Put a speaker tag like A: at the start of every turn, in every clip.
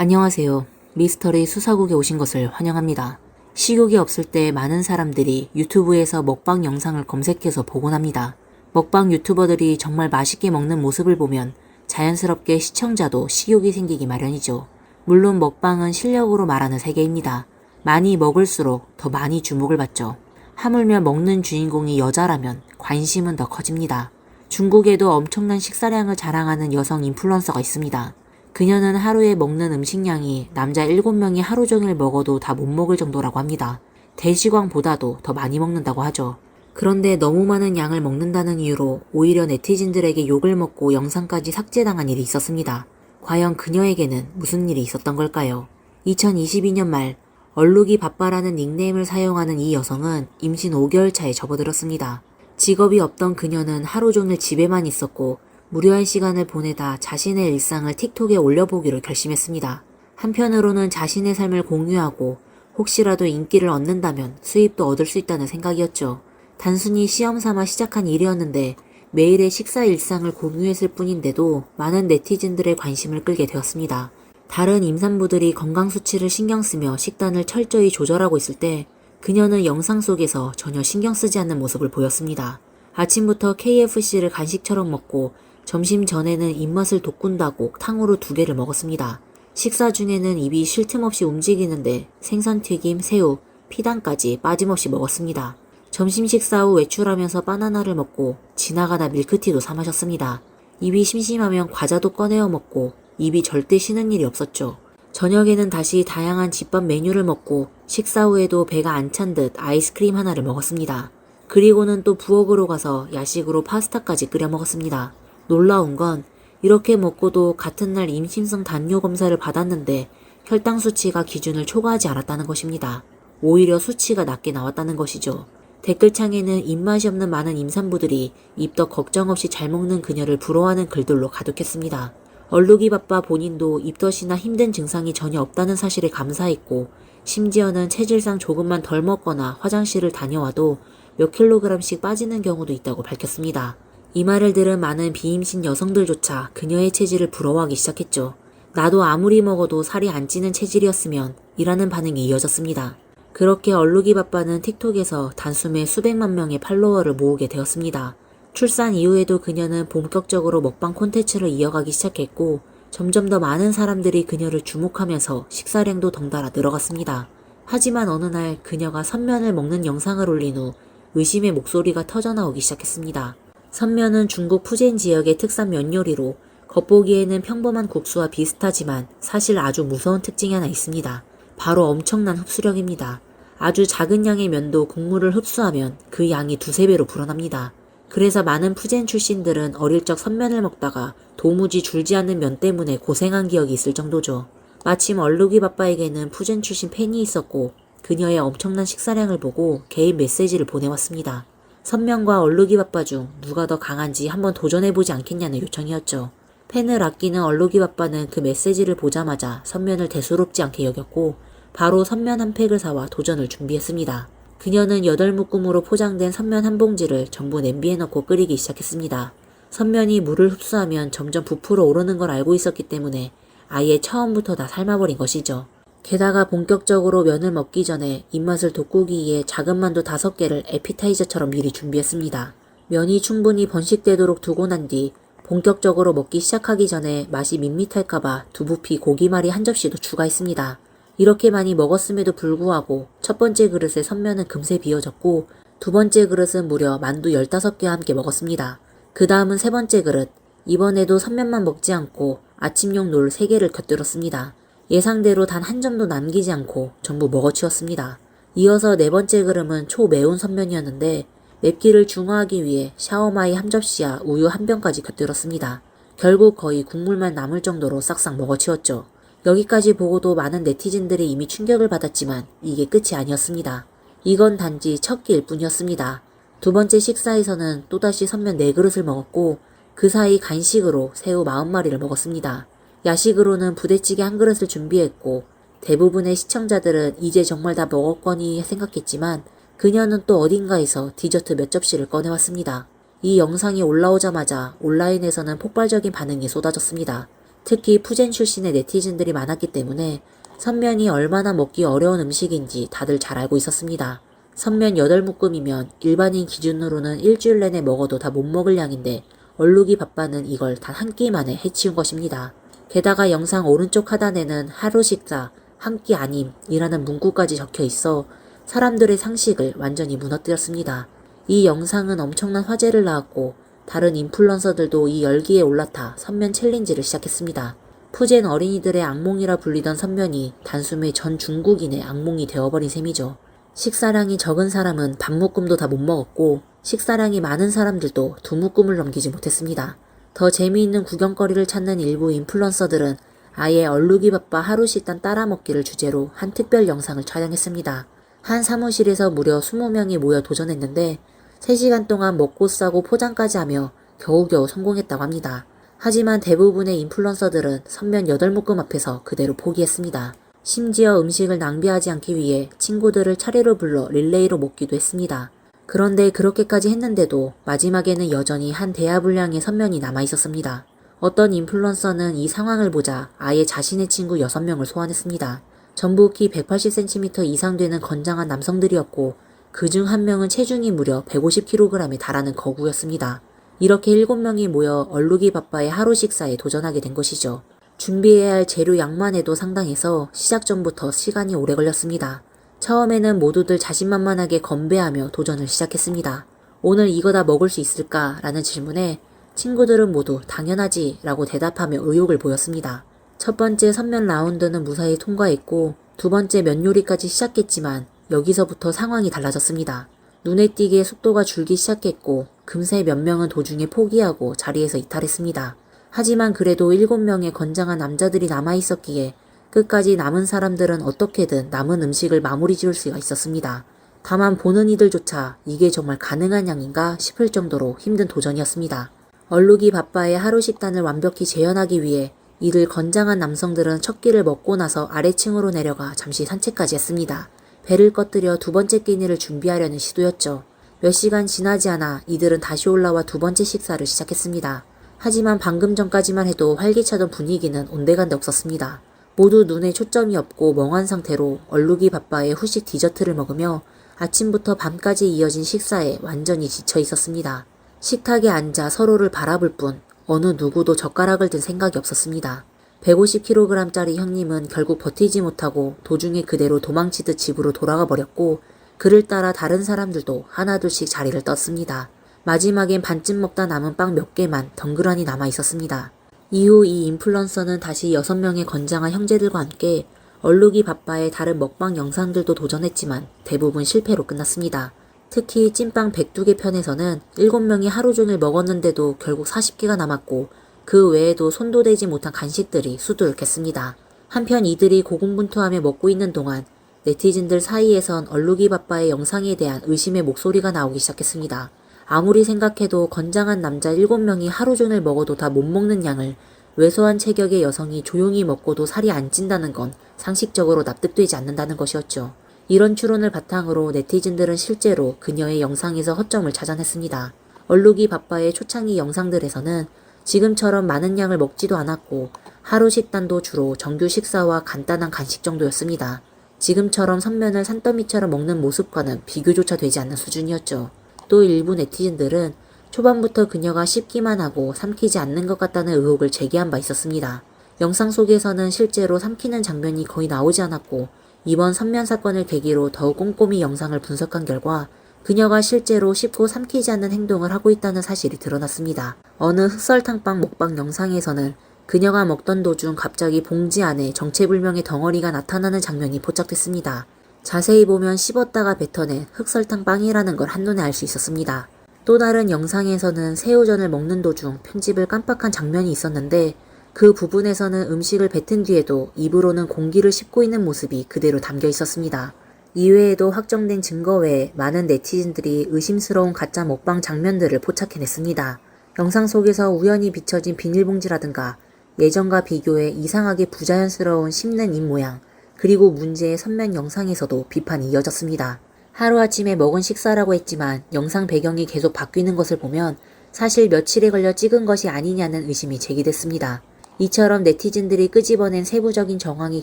A: 안녕하세요. 미스터리 수사국에 오신 것을 환영합니다. 식욕이 없을 때 많은 사람들이 유튜브에서 먹방 영상을 검색해서 보곤 합니다. 먹방 유튜버들이 정말 맛있게 먹는 모습을 보면 자연스럽게 시청자도 식욕이 생기기 마련이죠. 물론 먹방은 실력으로 말하는 세계입니다. 많이 먹을수록 더 많이 주목을 받죠. 하물며 먹는 주인공이 여자라면 관심은 더 커집니다. 중국에도 엄청난 식사량을 자랑하는 여성 인플루언서가 있습니다. 그녀는 하루에 먹는 음식량이 남자 7명이 하루 종일 먹어도 다 못 먹을 정도라고 합니다. 대시광보다도 더 많이 먹는다고 하죠. 그런데 너무 많은 양을 먹는다는 이유로 오히려 네티즌들에게 욕을 먹고 영상까지 삭제당한 일이 있었습니다. 과연 그녀에게는 무슨 일이 있었던 걸까요? 2022년 말 얼룩이 바빠라는 닉네임을 사용하는 이 여성은 임신 5개월 차에 접어들었습니다. 직업이 없던 그녀는 하루 종일 집에만 있었고 무료한 시간을 보내다 자신의 일상을 틱톡에 올려보기로 결심했습니다. 한편으로는 자신의 삶을 공유하고 혹시라도 인기를 얻는다면 수입도 얻을 수 있다는 생각이었죠. 단순히 시험 삼아 시작한 일이었는데 매일의 식사 일상을 공유했을 뿐인데도 많은 네티즌들의 관심을 끌게 되었습니다. 다른 임산부들이 건강 수치를 신경 쓰며 식단을 철저히 조절하고 있을 때 그녀는 영상 속에서 전혀 신경 쓰지 않는 모습을 보였습니다. 아침부터 KFC를 간식처럼 먹고 점심 전에는 입맛을 돋군다고 탕후루 2개를 먹었습니다. 식사 중에는 입이 쉴 틈 없이 움직이는데 생선튀김, 새우, 피단까지 빠짐없이 먹었습니다. 점심 식사 후 외출하면서 바나나를 먹고 지나가다 밀크티도 사 마셨습니다. 입이 심심하면 과자도 꺼내어 먹고 입이 절대 쉬는 일이 없었죠. 저녁에는 다시 다양한 집밥 메뉴를 먹고 식사 후에도 배가 안 찬 듯 아이스크림 하나를 먹었습니다. 그리고는 또 부엌으로 가서 야식으로 파스타까지 끓여 먹었습니다. 놀라운 건 이렇게 먹고도 같은 날 임신성 당뇨 검사를 받았는데 혈당 수치가 기준을 초과하지 않았다는 것입니다. 오히려 수치가 낮게 나왔다는 것이죠. 댓글창에는 입맛이 없는 많은 임산부들이 입덧 걱정 없이 잘 먹는 그녀를 부러워하는 글들로 가득했습니다. 얼룩이 바빠 본인도 입덧이나 힘든 증상이 전혀 없다는 사실에 감사했고 심지어는 체질상 조금만 덜 먹거나 화장실을 다녀와도 몇 킬로그램씩 빠지는 경우도 있다고 밝혔습니다. 이 말을 들은 많은 비임신 여성들조차 그녀의 체질을 부러워하기 시작했죠. 나도 아무리 먹어도 살이 안 찌는 체질이었으면 이라는 반응이 이어졌습니다. 그렇게 얼룩이 바빠는 틱톡에서 단숨에 수백만 명의 팔로워를 모으게 되었습니다. 출산 이후에도 그녀는 본격적으로 먹방 콘텐츠를 이어가기 시작했고 점점 더 많은 사람들이 그녀를 주목하면서 식사량도 덩달아 늘어갔습니다. 하지만 어느 날 그녀가 선면을 먹는 영상을 올린 후 의심의 목소리가 터져나오기 시작했습니다. 선면은 중국 푸젠 지역의 특산 면 요리로 겉보기에는 평범한 국수와 비슷하지만 사실 아주 무서운 특징이 하나 있습니다. 바로 엄청난 흡수력입니다. 아주 작은 양의 면도 국물을 흡수하면 그 양이 2~3배로 불어납니다. 그래서 많은 푸젠 출신들은 어릴 적 선면을 먹다가 도무지 줄지 않는 면 때문에 고생한 기억이 있을 정도죠. 마침 얼룩이 바빠에게는 푸젠 출신 팬이 있었고 그녀의 엄청난 식사량을 보고 개인 메시지를 보내왔습니다. 선면과 얼룩이 바빠 중 누가 더 강한지 한번 도전해보지 않겠냐는 요청이었죠. 팬을 아끼는 얼룩이 바빠는 그 메시지를 보자마자 선면을 대수롭지 않게 여겼고 바로 선면 한 팩을 사와 도전을 준비했습니다. 그녀는 8묶음으로 포장된 선면 한 봉지를 전부 냄비에 넣고 끓이기 시작했습니다. 선면이 물을 흡수하면 점점 부풀어 오르는 걸 알고 있었기 때문에 아예 처음부터 다 삶아버린 것이죠. 게다가 본격적으로 면을 먹기 전에 입맛을 돋구기 위해 작은 만두 5개를 에피타이저처럼 미리 준비했습니다. 면이 충분히 번식되도록 두고 난 뒤 본격적으로 먹기 시작하기 전에 맛이 밋밋할까봐 두부피 고기말이 한 접시도 추가했습니다. 이렇게 많이 먹었음에도 불구하고 첫 번째 그릇의 선면은 금세 비워졌고 두 번째 그릇은 무려 만두 15개와 함께 먹었습니다. 그 다음은 세 번째 그릇, 이번에도 선면만 먹지 않고 아침용 롤 3개를 곁들였습니다. 예상대로 단 한 점도 남기지 않고 전부 먹어치웠습니다. 이어서 네 번째 그릇은 초매운 선면이었는데 맵기를 중화하기 위해 샤오마이 한 접시와 우유 한 병까지 곁들였습니다. 결국 거의 국물만 남을 정도로 싹싹 먹어치웠죠. 여기까지 보고도 많은 네티즌들이 이미 충격을 받았지만 이게 끝이 아니었습니다. 이건 단지 첫 끼일 뿐이었습니다. 두 번째 식사에서는 또다시 선면 4그릇을 먹었고 그 사이 간식으로 새우 40마리를 먹었습니다. 야식으로는 부대찌개 1그릇을 준비했고 대부분의 시청자들은 이제 정말 다 먹었거니 생각했지만 그녀는 또 어딘가에서 디저트 몇 접시를 꺼내왔습니다. 이 영상이 올라오자마자 온라인에서는 폭발적인 반응이 쏟아졌습니다. 특히 푸젠 출신의 네티즌들이 많았기 때문에 선면이 얼마나 먹기 어려운 음식인지 다들 잘 알고 있었습니다. 선면 8묶음이면 일반인 기준으로는 일주일 내내 먹어도 다 못 먹을 양인데 얼룩이 바빠는 이걸 단 한 끼 만에 해치운 것입니다. 게다가 영상 오른쪽 하단에는 하루 식사, 한 끼 아님이라는 문구까지 적혀 있어 사람들의 상식을 완전히 무너뜨렸습니다. 이 영상은 엄청난 화제를 낳았고 다른 인플루언서들도 이 열기에 올라타 선면 챌린지를 시작했습니다. 푸젠 어린이들의 악몽이라 불리던 선면이 단숨에 전 중국인의 악몽이 되어버린 셈이죠. 식사량이 적은 사람은 반 묶음도 다 못 먹었고 식사량이 많은 사람들도 2묶음을 넘기지 못했습니다. 더 재미있는 구경거리를 찾는 일부 인플루언서들은 아예 얼룩이 바빠 하루 식단 따라 먹기를 주제로 한 특별 영상을 촬영했습니다. 한 사무실에서 무려 20명이 모여 도전했는데 3시간 동안 먹고 싸고 포장까지 하며 겨우겨우 성공했다고 합니다. 하지만 대부분의 인플루언서들은 선면 8묶음 앞에서 그대로 포기했습니다. 심지어 음식을 낭비하지 않기 위해 친구들을 차례로 불러 릴레이로 먹기도 했습니다. 그런데 그렇게까지 했는데도 마지막에는 여전히 한 대야 분량의 선면이 남아있었습니다. 어떤 인플루언서는 이 상황을 보자 아예 자신의 친구 6명을 소환했습니다. 전부 키 180cm 이상 되는 건장한 남성들이었고 그중 한 명은 체중이 무려 150kg에 달하는 거구였습니다. 이렇게 7명이 모여 얼룩이 바빠의 하루 식사에 도전하게 된 것이죠. 준비해야 할 재료 양만 해도 상당해서 시작 전부터 시간이 오래 걸렸습니다. 처음에는 모두들 자신만만하게 건배하며 도전을 시작했습니다. 오늘 이거 다 먹을 수 있을까? 라는 질문에 친구들은 모두 당연하지 라고 대답하며 의욕을 보였습니다. 첫 번째 선면 라운드는 무사히 통과했고 두 번째 면 요리까지 시작했지만 여기서부터 상황이 달라졌습니다. 눈에 띄게 속도가 줄기 시작했고 금세 몇 명은 도중에 포기하고 자리에서 이탈했습니다. 하지만 그래도 7명의 건장한 남자들이 남아있었기에 끝까지 남은 사람들은 어떻게든 남은 음식을 마무리 지을 수가 있었습니다. 다만 보는 이들조차 이게 정말 가능한 양인가 싶을 정도로 힘든 도전이었습니다. 얼룩이 바빠의 하루 식단을 완벽히 재현하기 위해 이들 건장한 남성들은 첫 끼를 먹고 나서 아래층으로 내려가 잠시 산책까지 했습니다. 배를 꺼뜨려 두 번째 끼니를 준비하려는 시도였죠. 몇 시간 지나지 않아 이들은 다시 올라와 두 번째 식사를 시작했습니다. 하지만 방금 전까지만 해도 활기차던 분위기는 온데간데 없었습니다. 모두 눈에 초점이 없고 멍한 상태로 얼룩이 바빠의 후식 디저트를 먹으며 아침부터 밤까지 이어진 식사에 완전히 지쳐 있었습니다. 식탁에 앉아 서로를 바라볼 뿐 어느 누구도 젓가락을 든 생각이 없었습니다. 150kg짜리 형님은 결국 버티지 못하고 도중에 그대로 도망치듯 집으로 돌아가 버렸고 그를 따라 다른 사람들도 하나둘씩 자리를 떴습니다. 마지막엔 반쯤 먹다 남은 빵 몇 개만 덩그러니 남아 있었습니다. 이후 이 인플루언서는 다시 6명의 건장한 형제들과 함께 얼룩이 바빠의 다른 먹방 영상들도 도전했지만 대부분 실패로 끝났습니다. 특히 찐빵 102개 편에서는 7명이 하루 종일 먹었는데도 결국 40개가 남았고 그 외에도 손도 대지 못한 간식들이 수두룩했습니다. 한편 이들이 고군분투하며 먹고 있는 동안 네티즌들 사이에선 얼룩이 바빠의 영상에 대한 의심의 목소리가 나오기 시작했습니다. 아무리 생각해도 건장한 남자 7명이 하루 종일 먹어도 다 못 먹는 양을 왜소한 체격의 여성이 조용히 먹고도 살이 안 찐다는 건 상식적으로 납득되지 않는다는 것이었죠. 이런 추론을 바탕으로 네티즌들은 실제로 그녀의 영상에서 허점을 찾아냈습니다. 얼룩이 바빠의 초창기 영상들에서는 지금처럼 많은 양을 먹지도 않았고 하루 식단도 주로 정규 식사와 간단한 간식 정도였습니다. 지금처럼 선면을 산더미처럼 먹는 모습과는 비교조차 되지 않는 수준이었죠. 또 일부 네티즌들은 초반부터 그녀가 씹기만 하고 삼키지 않는 것 같다는 의혹을 제기한 바 있었습니다. 영상 속에서는 실제로 삼키는 장면이 거의 나오지 않았고 이번 선면 사건을 계기로 더욱 꼼꼼히 영상을 분석한 결과 그녀가 실제로 씹고 삼키지 않는 행동을 하고 있다는 사실이 드러났습니다. 어느 흑설탕빵 먹방 영상에서는 그녀가 먹던 도중 갑자기 봉지 안에 정체불명의 덩어리가 나타나는 장면이 포착됐습니다. 자세히 보면 씹었다가 뱉어낸 흑설탕빵이라는 걸 한눈에 알 수 있었습니다. 또 다른 영상에서는 새우전을 먹는 도중 편집을 깜빡한 장면이 있었는데 그 부분에서는 음식을 뱉은 뒤에도 입으로는 공기를 씹고 있는 모습이 그대로 담겨 있었습니다. 이외에도 확정된 증거 외에 많은 네티즌들이 의심스러운 가짜 먹방 장면들을 포착해냈습니다. 영상 속에서 우연히 비춰진 비닐봉지라든가 예전과 비교해 이상하게 부자연스러운 씹는 입 모양, 그리고 문제의 선면 영상에서도 비판이 이어졌습니다. 하루아침에 먹은 식사라고 했지만 영상 배경이 계속 바뀌는 것을 보면 사실 며칠에 걸려 찍은 것이 아니냐는 의심이 제기됐습니다. 이처럼 네티즌들이 끄집어낸 세부적인 정황이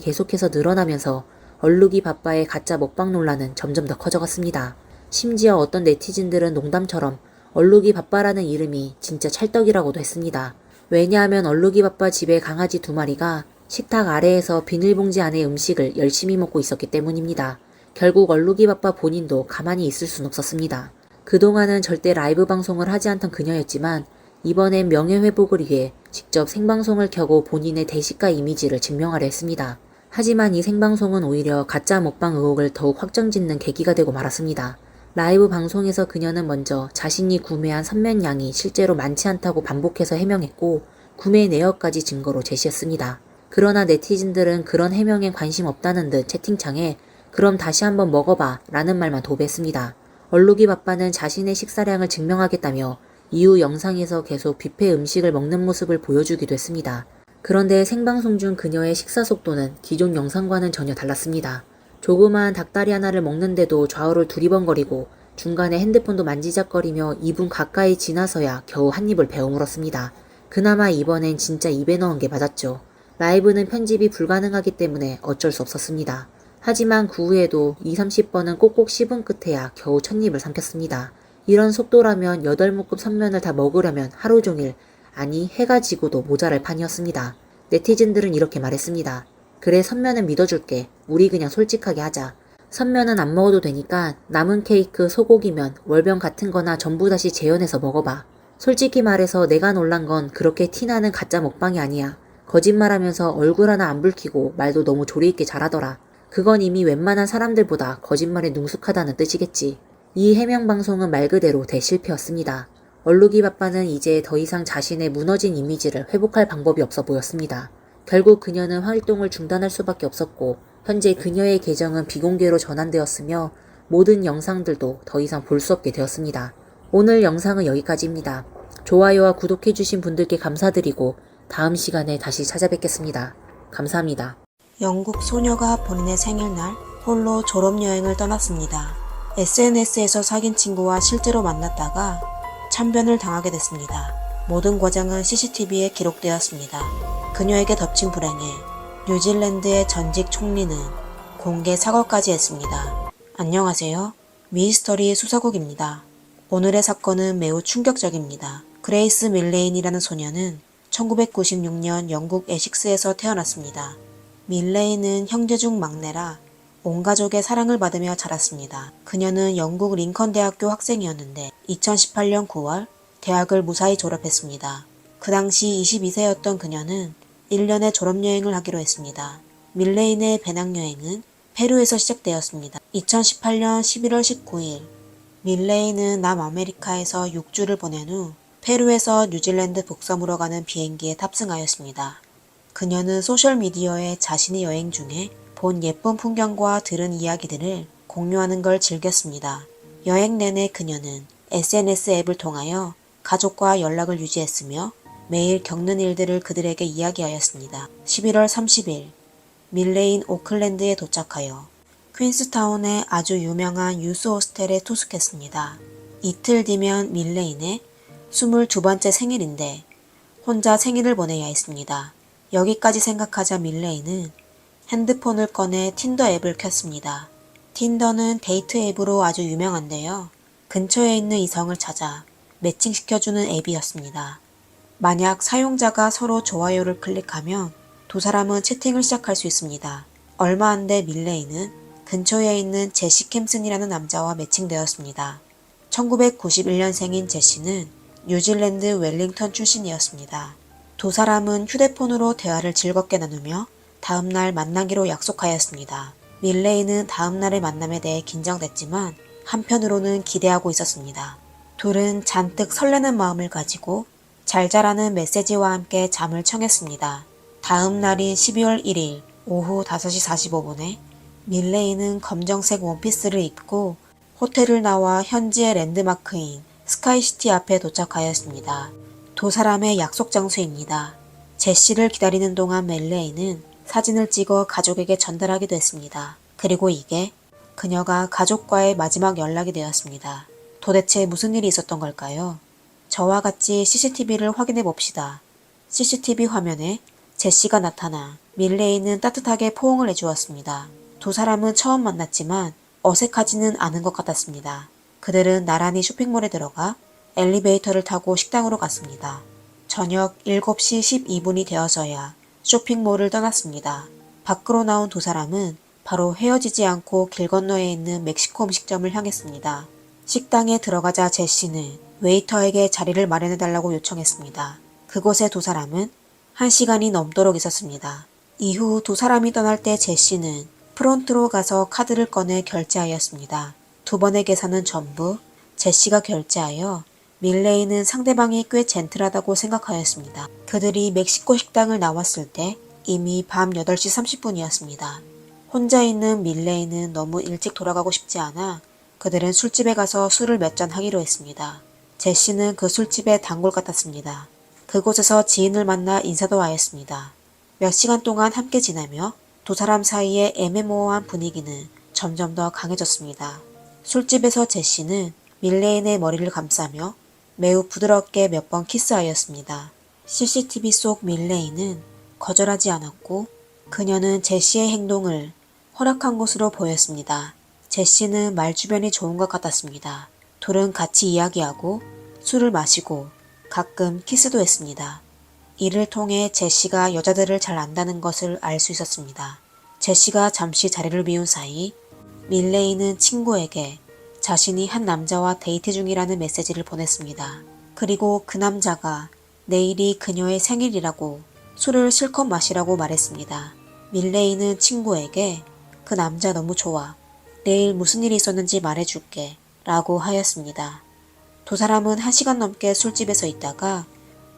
A: 계속해서 늘어나면서 얼룩이 바빠의 가짜 먹방 논란은 점점 더 커져갔습니다. 심지어 어떤 네티즌들은 농담처럼 얼룩이 바빠라는 이름이 진짜 찰떡이라고도 했습니다. 왜냐하면 얼룩이 바빠 집에 강아지 2마리가 식탁 아래에서 비닐봉지 안에 음식을 열심히 먹고 있었기 때문입니다. 결국 얼룩이 바빠 본인도 가만히 있을 순 없었습니다. 그동안은 절대 라이브 방송을 하지 않던 그녀였지만 이번엔 명예회복을 위해 직접 생방송을 켜고 본인의 대식가 이미지를 증명하려 했습니다. 하지만 이 생방송은 오히려 가짜 먹방 의혹을 더욱 확정짓는 계기가 되고 말았습니다. 라이브 방송에서 그녀는 먼저 자신이 구매한 선면량이 실제로 많지 않다고 반복해서 해명했고 구매 내역까지 증거로 제시했습니다. 그러나 네티즌들은 그런 해명에 관심 없다는 듯 채팅창에 그럼 다시 한번 먹어봐 라는 말만 도배했습니다. 얼룩이 바빠는 자신의 식사량을 증명하겠다며 이후 영상에서 계속 뷔페 음식을 먹는 모습을 보여주기도 했습니다. 그런데 생방송 중 그녀의 식사 속도는 기존 영상과는 전혀 달랐습니다. 조그마한 닭다리 하나를 먹는데도 좌우를 두리번거리고 중간에 핸드폰도 만지작거리며 2분 가까이 지나서야 겨우 한 입을 베어 물었습니다. 그나마 이번엔 진짜 입에 넣은 게 맞았죠. 라이브는 편집이 불가능하기 때문에 어쩔 수 없었습니다. 하지만 그 후에도 20-30번은 꼭꼭 씹은 끝에야 겨우 첫 입을 삼켰습니다. 이런 속도라면 8묶음 선면을 다 먹으려면 하루 종일, 아니 해가 지고도 모자랄 판이었습니다. 네티즌들은 이렇게 말했습니다. 그래 선면은 믿어줄게. 우리 그냥 솔직하게 하자. 선면은 안 먹어도 되니까 남은 케이크, 소고기면, 월병 같은 거나 전부 다시 재현해서 먹어봐. 솔직히 말해서 내가 놀란 건 그렇게 티나는 가짜 먹방이 아니야. 거짓말하면서 얼굴 하나 안 붉히고 말도 너무 조리있게 잘하더라. 그건 이미 웬만한 사람들보다 거짓말에 능숙하다는 뜻이겠지. 이 해명 방송은 말 그대로 대실패였습니다. 얼룩이 바빠는 이제 더 이상 자신의 무너진 이미지를 회복할 방법이 없어 보였습니다. 결국 그녀는 활동을 중단할 수밖에 없었고 현재 그녀의 계정은 비공개로 전환되었으며 모든 영상들도 더 이상 볼 수 없게 되었습니다. 오늘 영상은 여기까지입니다. 좋아요와 구독해주신 분들께 감사드리고 다음 시간에 다시 찾아뵙겠습니다. 감사합니다.
B: 영국 소녀가 본인의 생일날 홀로 졸업여행을 떠났습니다. SNS에서 사귄 친구와 실제로 만났다가 참변을 당하게 됐습니다. 모든 과정은 CCTV에 기록되었습니다. 그녀에게 덮친 불행에 뉴질랜드의 전직 총리는 공개 사과까지 했습니다. 안녕하세요. 미스터리 수사국입니다. 오늘의 사건은 매우 충격적입니다. 그레이스 밀레인이라는 소녀는 1996년 영국 에식스에서 태어났습니다. 밀레인은 형제 중 막내라 온 가족의 사랑을 받으며 자랐습니다. 그녀는 영국 링컨 대학교 학생이었는데 2018년 9월 대학을 무사히 졸업했습니다. 그 당시 22세였던 그녀는 1년의 졸업여행을 하기로 했습니다. 밀레인의 배낭여행은 페루에서 시작되었습니다. 2018년 11월 19일 밀레인은 남아메리카에서 6주를 보낸 후 페루에서 뉴질랜드 북섬으로 가는 비행기에 탑승하였습니다. 그녀는 소셜미디어에 자신이 여행 중에 본 예쁜 풍경과 들은 이야기들을 공유하는 걸 즐겼습니다. 여행 내내 그녀는 SNS 앱을 통하여 가족과 연락을 유지했으며 매일 겪는 일들을 그들에게 이야기하였습니다. 11월 30일 밀레인 오클랜드에 도착하여 퀸스타운의 아주 유명한 유스 호스텔에 투숙했습니다. 이틀 뒤면 밀레인의 22번째 생일인데 혼자 생일을 보내야 했습니다. 여기까지 생각하자 밀레인은 핸드폰을 꺼내 틴더 앱을 켰습니다. 틴더는 데이트 앱으로 아주 유명한데요. 근처에 있는 이성을 찾아 매칭시켜주는 앱이었습니다. 만약 사용자가 서로 좋아요를 클릭하면 두 사람은 채팅을 시작할 수 있습니다. 얼마 안 돼 밀레인은 근처에 있는 제시 캠슨이라는 남자와 매칭되었습니다. 1991년생인 제시는 뉴질랜드 웰링턴 출신이었습니다. 두 사람은 휴대폰으로 대화를 즐겁게 나누며 다음날 만나기로 약속하였습니다. 밀레인은 다음날의 만남에 대해 긴장됐지만 한편으로는 기대하고 있었습니다. 둘은 잔뜩 설레는 마음을 가지고 잘 자라는 메시지와 함께 잠을 청했습니다. 다음 날인 12월 1일 오후 5시 45분에 밀레인은 검정색 원피스를 입고 호텔을 나와 현지의 랜드마크인 스카이시티 앞에 도착하였습니다. 두 사람의 약속 장소입니다. 제시를 기다리는 동안 밀레인은 사진을 찍어 가족에게 전달하기도 했습니다. 그리고 이게 그녀가 가족과의 마지막 연락이 되었습니다. 도대체 무슨 일이 있었던 걸까요? 저와 같이 CCTV를 확인해 봅시다. CCTV 화면에 제시가 나타나 밀레이는 따뜻하게 포옹을 해주었습니다. 두 사람은 처음 만났지만 어색하지는 않은 것 같았습니다. 그들은 나란히 쇼핑몰에 들어가 엘리베이터를 타고 식당으로 갔습니다. 저녁 7시 12분이 되어서야 쇼핑몰을 떠났습니다. 밖으로 나온 두 사람은 바로 헤어지지 않고 길 건너에 있는 멕시코 음식점을 향했습니다. 식당에 들어가자 제시는 웨이터에게 자리를 마련해달라고 요청했습니다. 그곳에 두 사람은 1시간이 넘도록 있었습니다. 이후 두 사람이 떠날 때 제시는 프론트로 가서 카드를 꺼내 결제하였습니다. 두 번의 계산은 전부 제시가 결제하여 밀레이는 상대방이 꽤 젠틀하다고 생각하였습니다. 그들이 멕시코 식당을 나왔을 때 이미 밤 8시 30분이었습니다. 혼자 있는 밀레이는 너무 일찍 돌아가고 싶지 않아 그들은 술집에 가서 술을 몇 잔 하기로 했습니다. 제시는 그 술집의 단골 같았습니다. 그곳에서 지인을 만나 인사도 하였습니다. 몇 시간 동안 함께 지내며 두 사람 사이의 애매모호한 분위기는 점점 더 강해졌습니다. 술집에서 제시는 밀레인의 머리를 감싸며 매우 부드럽게 몇 번 키스하였습니다. CCTV 속 밀레인은 거절하지 않았고 그녀는 제시의 행동을 허락한 것으로 보였습니다. 제시는 말주변이 좋은 것 같았습니다. 둘은 같이 이야기하고 술을 마시고 가끔 키스도 했습니다. 이를 통해 제시가 여자들을 잘 안다는 것을 알 수 있었습니다. 제시가 잠시 자리를 비운 사이 밀레이는 친구에게 자신이 한 남자와 데이트 중이라는 메시지를 보냈습니다. 그리고 그 남자가 내일이 그녀의 생일이라고 술을 실컷 마시라고 말했습니다. 밀레이는 친구에게 그 남자 너무 좋아. 내일 무슨 일이 있었는지 말해줄게 라고 하였습니다. 두 사람은 1시간 넘게 술집에서 있다가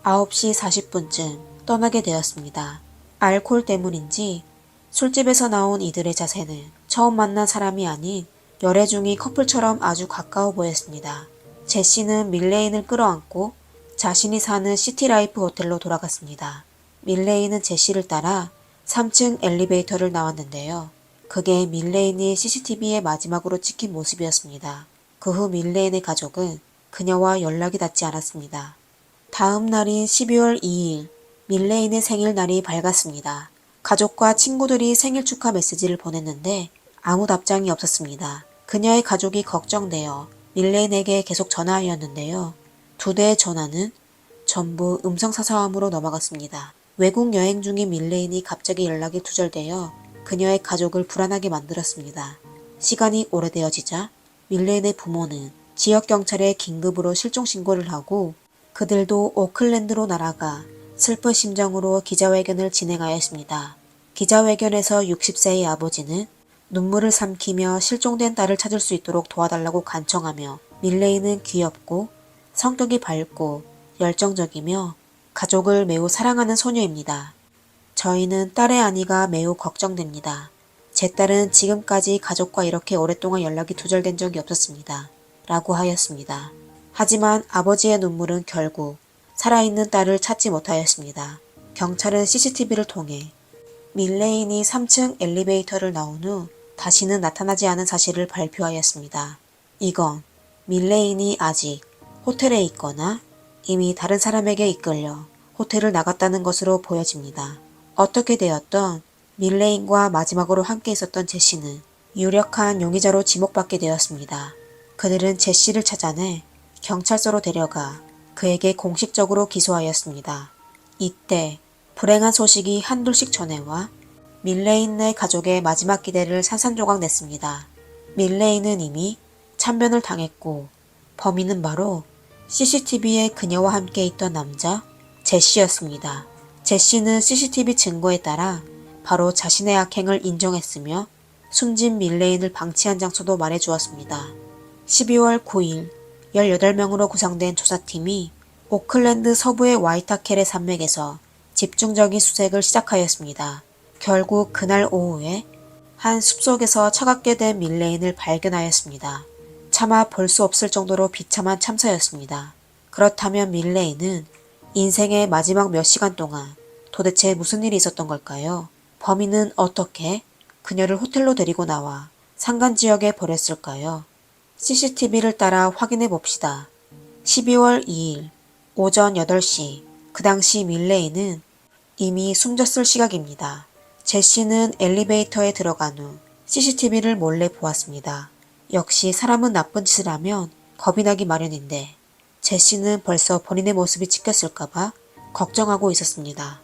B: 9시 40분쯤 떠나게 되었습니다. 알코올 때문인지 술집에서 나온 이들의 자세는 처음 만난 사람이 아닌 열애중이 커플처럼 아주 가까워 보였습니다. 제시는 밀레인을 끌어안고 자신이 사는 시티라이프 호텔로 돌아갔습니다. 밀레인은 제시를 따라 3층 엘리베이터를 나왔는데요. 그게 밀레인이 CCTV에 마지막으로 찍힌 모습이었습니다. 그 후 밀레인의 가족은 그녀와 연락이 닿지 않았습니다. 다음 날인 12월 2일 밀레인의 생일날이 밝았습니다. 가족과 친구들이 생일 축하 메시지를 보냈는데 아무 답장이 없었습니다. 그녀의 가족이 걱정되어 밀레인에게 계속 전화하였는데요. 두 대의 전화는 전부 음성사서함으로 넘어갔습니다. 외국 여행 중인 밀레인이 갑자기 연락이 두절되어 그녀의 가족을 불안하게 만들었습니다. 시간이 오래되어지자 밀레인의 부모는 지역경찰에 긴급으로 실종신고를 하고 그들도 오클랜드로 날아가 슬픈 심정으로 기자회견을 진행하였습니다. 기자회견에서 60세의 아버지는 눈물을 삼키며 실종된 딸을 찾을 수 있도록 도와달라고 간청하며 밀레이는 귀엽고 성격이 밝고 열정적이며 가족을 매우 사랑하는 소녀입니다. 저희는 딸의 안위가 매우 걱정됩니다. 제 딸은 지금까지 가족과 이렇게 오랫동안 연락이 두절된 적이 없었습니다. 라고 하였습니다. 하지만 아버지의 눈물은 결국 살아있는 딸을 찾지 못하였습니다. 경찰은 CCTV를 통해 밀레인이 3층 엘리베이터를 나온 후 다시는 나타나지 않은 사실을 발표하였습니다. 이건 밀레인이 아직 호텔에 있거나 이미 다른 사람에게 이끌려 호텔을 나갔다는 것으로 보여집니다. 어떻게 되었던 밀레인과 마지막으로 함께 있었던 제시는 유력한 용의자로 지목받게 되었습니다. 그들은 제시를 찾아내 경찰서로 데려가 그에게 공식적으로 기소하였습니다. 이때 불행한 소식이 한둘씩 전해와 밀레인의 가족의 마지막 기대를 산산조각 냈습니다. 밀레인은 이미 참변을 당했고 범인은 바로 CCTV에 그녀와 함께 있던 남자 제시였습니다. 제시는 CCTV 증거에 따라 바로 자신의 악행을 인정했으며 숨진 밀레인을 방치한 장소도 말해주었습니다. 12월 9일 18명으로 구성된 조사팀이 오클랜드 서부의 와이타켈의 산맥에서 집중적인 수색을 시작하였습니다. 결국 그날 오후에 한 숲속에서 차갑게 된 밀레인을 발견하였습니다. 차마 볼 수 없을 정도로 비참한 참사였습니다. 그렇다면 밀레인은 인생의 마지막 몇 시간 동안 도대체 무슨 일이 있었던 걸까요? 범인은 어떻게 그녀를 호텔로 데리고 나와 산간지역에 버렸을까요? CCTV를 따라 확인해 봅시다. 12월 2일 오전 8시 그 당시 밀레인은 이미 숨졌을 시각입니다. 제시는 엘리베이터에 들어간 후 CCTV를 몰래 보았습니다. 역시 사람은 나쁜 짓을 하면 겁이 나기 마련인데 제시는 벌써 본인의 모습이 찍혔을까봐 걱정하고 있었습니다.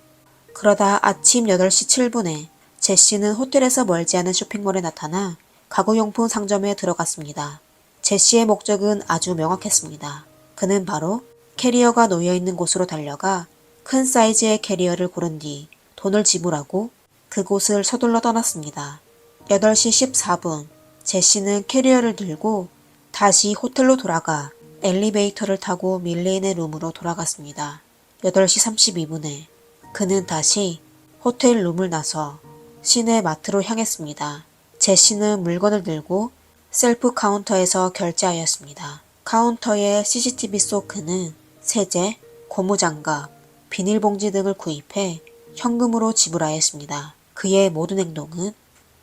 B: 그러다 아침 8시 7분에 제시는 호텔에서 멀지 않은 쇼핑몰에 나타나 가구용품 상점에 들어갔습니다. 제시의 목적은 아주 명확했습니다. 그는 바로 캐리어가 놓여있는 곳으로 달려가 큰 사이즈의 캐리어를 고른 뒤 돈을 지불하고 그곳을 서둘러 떠났습니다. 8시 14분 제시는 캐리어를 들고 다시 호텔로 돌아가 엘리베이터를 타고 밀레인의 룸으로 돌아갔습니다. 8시 32분에 그는 다시 호텔 룸을 나서 시내 마트로 향했습니다. 제시는 물건을 들고 셀프 카운터에서 결제하였습니다. 카운터에 CCTV 속 그는 세제, 고무장갑, 비닐봉지 등을 구입해 현금으로 지불하였습니다. 그의 모든 행동은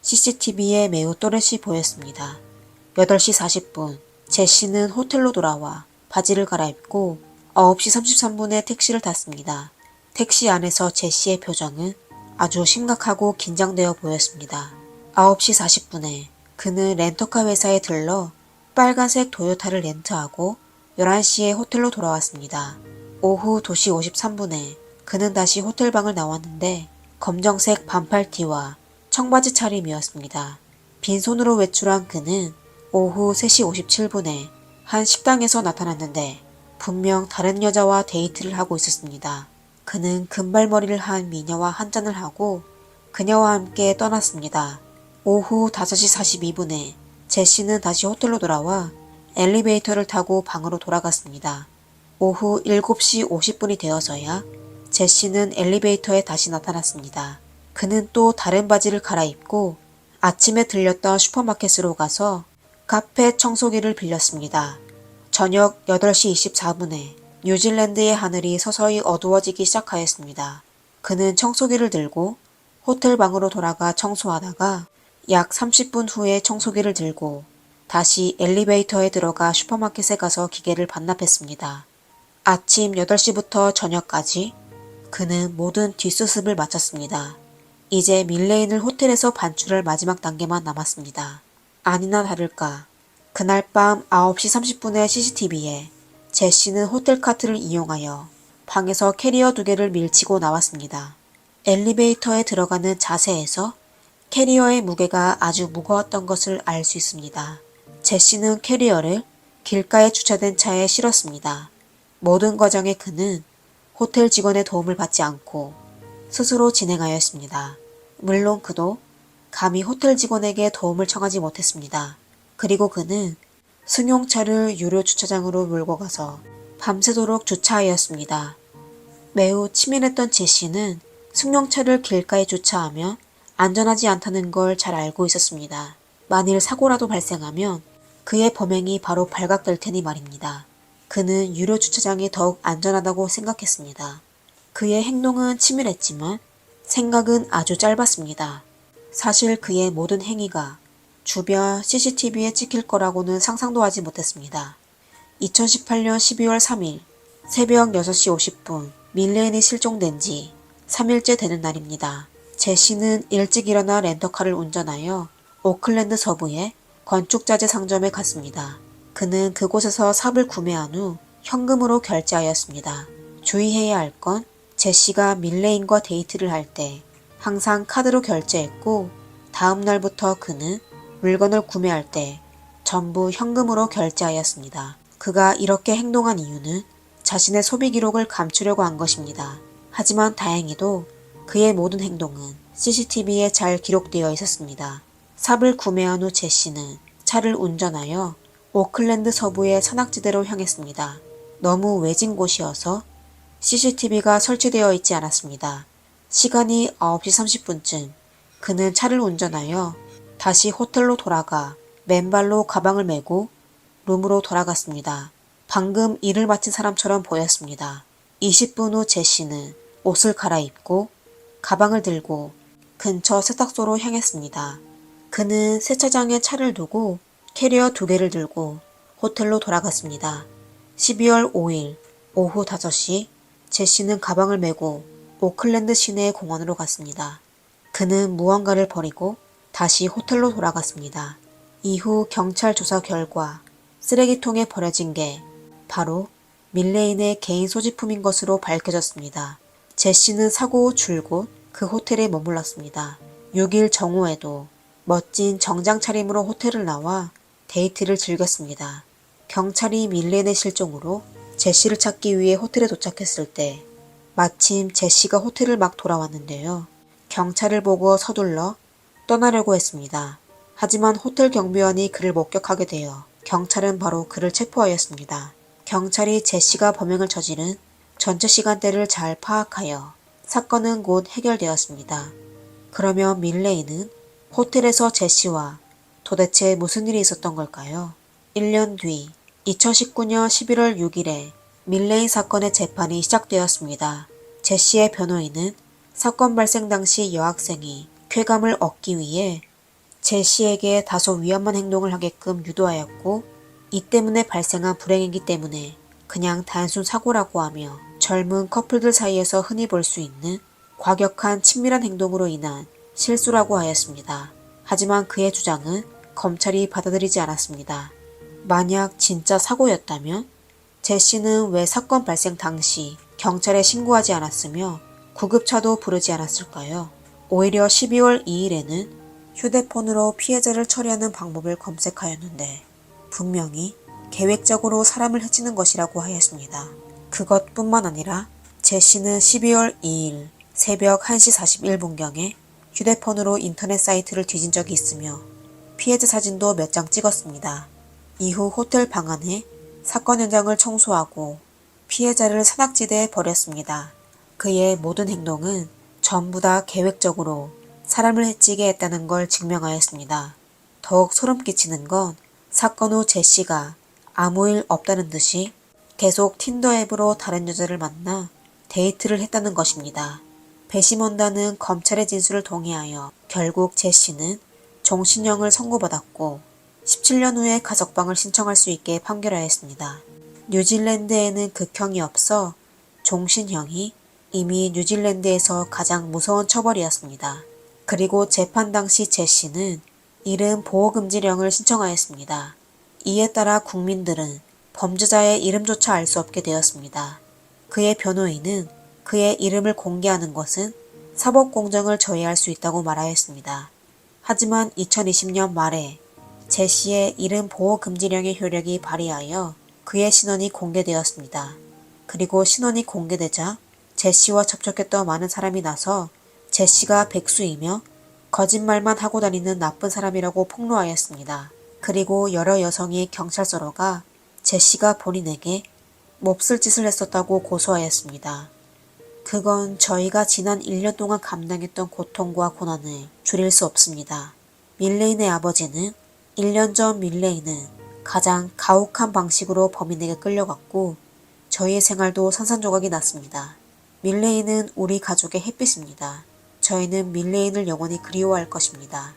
B: CCTV에 매우 또렷이 보였습니다. 8시 40분 제시는 호텔로 돌아와 바지를 갈아입고 9시 33분에 택시를 탔습니다. 택시 안에서 제시의 표정은 아주 심각하고 긴장되어 보였습니다. 9시 40분에 그는 렌터카 회사에 들러 빨간색 토요타를 렌트하고 11시에 호텔로 돌아왔습니다. 오후 2시 53분에 그는 다시 호텔방을 나왔는데 검정색 반팔티와 청바지 차림이었습니다. 빈손으로 외출한 그는 오후 3시 57분에 한 식당에서 나타났는데 분명 다른 여자와 데이트를 하고 있었습니다. 그는 금발머리를 한 미녀와 한잔을 하고 그녀와 함께 떠났습니다. 오후 5시 42분에 제시는 다시 호텔로 돌아와 엘리베이터를 타고 방으로 돌아갔습니다. 오후 7시 50분이 되어서야 제시는 엘리베이터에 다시 나타났습니다. 그는 또 다른 바지를 갈아입고 아침에 들렸던 슈퍼마켓으로 가서 카페 청소기를 빌렸습니다. 저녁 8시 24분에 뉴질랜드의 하늘이 서서히 어두워지기 시작하였습니다. 그는 청소기를 들고 호텔 방으로 돌아가 청소하다가 약 30분 후에 청소기를 들고 다시 엘리베이터에 들어가 슈퍼마켓에 가서 기계를 반납했습니다. 아침 8시부터 저녁까지 그는 모든 뒷수습을 마쳤습니다. 이제 밀레인을 호텔에서 반출할 마지막 단계만 남았습니다. 아니나 다를까 그날 밤 9시 30분의 CCTV에 제시는 호텔 카트를 이용하여 방에서 캐리어 2개를 밀치고 나왔습니다. 엘리베이터에 들어가는 자세에서 캐리어의 무게가 아주 무거웠던 것을 알 수 있습니다. 제시는 캐리어를 길가에 주차된 차에 실었습니다. 모든 과정에 그는 호텔 직원의 도움을 받지 않고 스스로 진행하였습니다. 물론 그도 감히 호텔 직원에게 도움을 청하지 못했습니다. 그리고 그는 승용차를 유료 주차장으로 몰고 가서 밤새도록 주차하였습니다. 매우 치밀했던 제시는 승용차를 길가에 주차하면 안전하지 않다는 걸 잘 알고 있었습니다. 만일 사고라도 발생하면 그의 범행이 바로 발각될 테니 말입니다. 그는 유료 주차장이 더욱 안전하다고 생각했습니다. 그의 행동은 치밀했지만 생각은 아주 짧았습니다. 사실 그의 모든 행위가 주변 CCTV에 찍힐 거라고는 상상도 하지 못했습니다. 2018년 12월 3일 새벽 6시 50분 밀레인이 실종된 지 3일째 되는 날입니다. 제시는 일찍 일어나 렌터카를 운전하여 오클랜드 서부의 건축자재 상점에 갔습니다. 그는 그곳에서 삽을 구매한 후 현금으로 결제하였습니다. 주의해야 할 건 제시가 밀레인과 데이트를 할 때 항상 카드로 결제했고 다음 날부터 그는 물건을 구매할 때 전부 현금으로 결제하였습니다. 그가 이렇게 행동한 이유는 자신의 소비 기록을 감추려고 한 것입니다. 하지만 다행히도 그의 모든 행동은 CCTV에 잘 기록되어 있었습니다. 삽을 구매한 후 제시는 차를 운전하여 오클랜드 서부의 산악지대로 향했습니다. 너무 외진 곳이어서 CCTV가 설치되어 있지 않았습니다. 시간이 9시 30분쯤 그는 차를 운전하여 다시 호텔로 돌아가 맨발로 가방을 메고 룸으로 돌아갔습니다. 방금 일을 마친 사람처럼 보였습니다. 20분 후 제시는 옷을 갈아입고 가방을 들고 근처 세탁소로 향했습니다. 그는 세차장에 차를 두고 캐리어 2개를 들고 호텔로 돌아갔습니다. 12월 5일 오후 5시 제시는 가방을 메고 오클랜드 시내의 공원으로 갔습니다. 그는 무언가를 버리고 다시 호텔로 돌아갔습니다. 이후 경찰 조사 결과 쓰레기통에 버려진 게 바로 밀레인의 개인 소지품인 것으로 밝혀졌습니다. 제시는 사고 후 줄곧 그 호텔에 머물렀습니다. 6일 정오에도 멋진 정장 차림으로 호텔을 나와 데이트를 즐겼습니다. 경찰이 밀레인의 실종으로 제시를 찾기 위해 호텔에 도착했을 때 마침 제시가 호텔을 막 돌아왔는데요. 경찰을 보고 서둘러 떠나려고 했습니다. 하지만 호텔 경비원이 그를 목격하게 되어 경찰은 바로 그를 체포하였습니다. 경찰이 제시가 범행을 저지른 전체 시간대를 잘 파악하여 사건은 곧 해결되었습니다. 그러면 밀레이는 호텔에서 제시와 도대체 무슨 일이 있었던 걸까요? 1년 뒤 2019년 11월 6일에 밀레인 사건의 재판이 시작되었습니다. 제시의 변호인은 사건 발생 당시 여학생이 쾌감을 얻기 위해 제시에게 다소 위험한 행동을 하게끔 유도하였고 이 때문에 발생한 불행이기 때문에 그냥 단순 사고라고 하며 젊은 커플들 사이에서 흔히 볼 수 있는 과격한 친밀한 행동으로 인한 실수라고 하였습니다. 하지만 그의 주장은 검찰이 받아들이지 않았습니다. 만약 진짜 사고였다면 제시는 왜 사건 발생 당시 경찰에 신고하지 않았으며 구급차도 부르지 않았을까요? 오히려 12월 2일에는 휴대폰으로 피해자를 처리하는 방법을 검색하였는데 분명히 계획적으로 사람을 해치는 것이라고 하였습니다. 그것뿐만 아니라 제시는 12월 2일 새벽 1시 41분경에 휴대폰으로 인터넷 사이트를 뒤진 적이 있으며 피해자 사진도 몇 장 찍었습니다. 이후 호텔 방 안에 사건 현장을 청소하고 피해자를 산악지대에 버렸습니다. 그의 모든 행동은 전부 다 계획적으로 사람을 해치게 했다는 걸 증명하였습니다. 더욱 소름 끼치는 건 사건 후 제시가 아무 일 없다는 듯이 계속 틴더 앱으로 다른 여자를 만나 데이트를 했다는 것입니다. 배심원단은 검찰의 진술을 동의하여 결국 제시는 종신형을 선고받았고 17년 후에 가석방을 신청할 수 있게 판결하였습니다. 뉴질랜드에는 극형이 없어 종신형이 이미 뉴질랜드에서 가장 무서운 처벌이었습니다. 그리고 재판 당시 제시는 이름 보호금지령을 신청하였습니다. 이에 따라 국민들은 범죄자의 이름조차 알 수 없게 되었습니다. 그의 변호인은 그의 이름을 공개하는 것은 사법공정을 저해할 수 있다고 말하였습니다. 하지만 2020년 말에 제시의 이름 보호금지령의 효력이 발휘하여 그의 신원이 공개되었습니다. 그리고 신원이 공개되자 제시와 접촉했던 많은 사람이 나서 제시가 백수이며 거짓말만 하고 다니는 나쁜 사람이라고 폭로하였습니다. 그리고 여러 여성이 경찰서로 가 제시가 본인에게 몹쓸 짓을 했었다고 고소하였습니다. 그건 저희가 지난 1년 동안 감당했던 고통과 고난을 줄일 수 없습니다. 밀레인의 아버지는 1년 전 밀레인은 가장 가혹한 방식으로 범인에게 끌려갔고 저희의 생활도 산산조각이 났습니다. 밀레인은 우리 가족의 햇빛입니다. 저희는 밀레인을 영원히 그리워할 것입니다.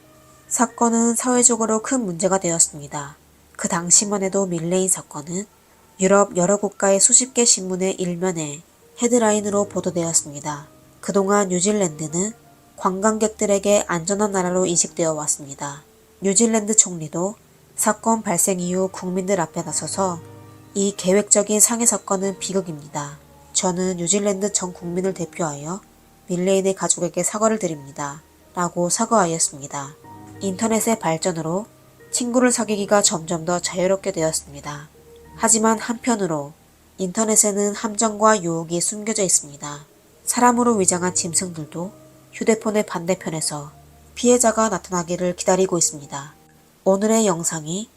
B: 사건은 사회적으로 큰 문제가 되었습니다. 그 당시만 해도 밀레인 사건은 유럽 여러 국가의 수십 개 신문의 일면에 헤드라인으로 보도되었습니다. 그동안 뉴질랜드는 관광객들에게 안전한 나라로 인식되어 왔습니다. 뉴질랜드 총리도 사건 발생 이후 국민들 앞에 나서서 이 계획적인 상해 사건은 비극입니다. 저는 뉴질랜드 전 국민을 대표하여 밀레인의 가족에게 사과를 드립니다. 라고 사과하였습니다. 인터넷의 발전으로 친구를 사귀기가 점점 더 자유롭게 되었습니다. 하지만 한편으로 인터넷에는 함정과 유혹이 숨겨져 있습니다. 사람으로 위장한 짐승들도 휴대폰의 반대편에서 피해자가 나타나기를 기다리고 있습니다. 오늘의 영상이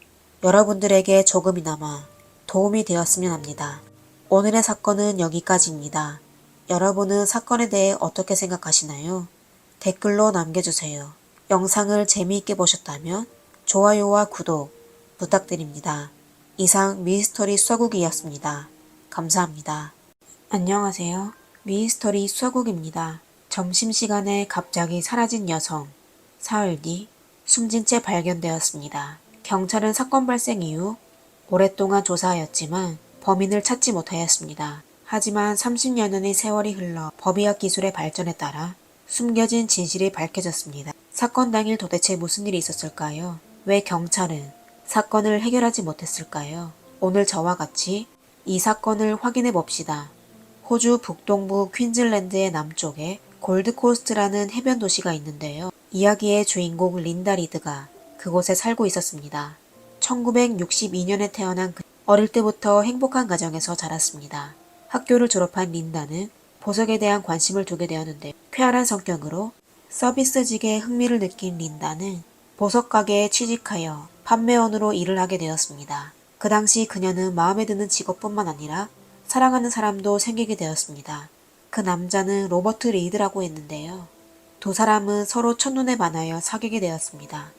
B: 여러분들에게 조금이나마 도움이 되었으면 합니다. 오늘의 사건은 여기까지입니다. 여러분은 사건에 대해 어떻게 생각하시나요? 댓글로 남겨주세요. 영상을 재미있게 보셨다면 좋아요와 구독 부탁드립니다. 이상 미스터리 수사국이었습니다. 감사합니다. 안녕하세요. 미스터리 수사국입니다. 점심시간에 갑자기 사라진 여성. 사흘 뒤 숨진 채 발견되었습니다. 경찰은 사건 발생 이후 오랫동안 조사하였지만 범인을 찾지 못하였습니다. 하지만 30여 년의 세월이 흘러 법의학 기술의 발전에 따라 숨겨진 진실이 밝혀졌습니다. 사건 당일 도대체 무슨 일이 있었을까요? 왜 경찰은 사건을 해결하지 못했을까요? 오늘 저와 같이 이 사건을 확인해 봅시다. 호주 북동부 퀸즐랜드의 남쪽에 골드코스트라는 해변 도시가 있는데요. 이야기의 주인공 린다 리드가 그곳에 살고 있었습니다. 1962년에 태어난 어릴 때부터 행복한 가정에서 자랐습니다. 학교를 졸업한 린다는 보석에 대한 관심을 두게 되었는데 쾌활한 성격으로 서비스직에 흥미를 느낀 린다는 보석 가게에 취직하여 판매원으로 일을 하게 되었습니다. 그 당시 그녀는 마음에 드는 직업뿐만 아니라 사랑하는 사람도 생기게 되었습니다. 그 남자는 로버트 리드라고 했는데요. 두 사람은 서로 첫눈에 반하여 사귀게 되었습니다.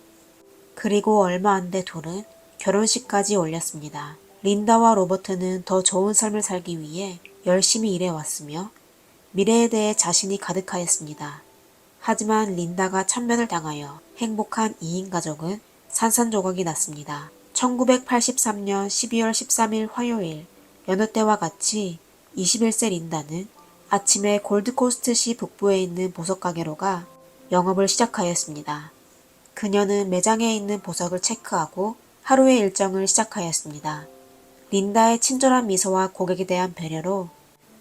B: 그리고 얼마 안 돼 둘은 결혼식까지 올렸습니다. 린다와 로버트는 더 좋은 삶을 살기 위해 열심히 일해왔으며 미래에 대해 자신이 가득하였습니다. 하지만 린다가 참변을 당하여 행복한 2인 가족은 산산조각이 났습니다. 1983년 12월 13일 화요일 여느 때와 같이 21세 린다는 아침에 골드코스트시 북부에 있는 보석가게로 가 영업을 시작하였습니다. 그녀는 매장에 있는 보석을 체크하고 하루의 일정을 시작하였습니다. 린다의 친절한 미소와 고객에 대한 배려로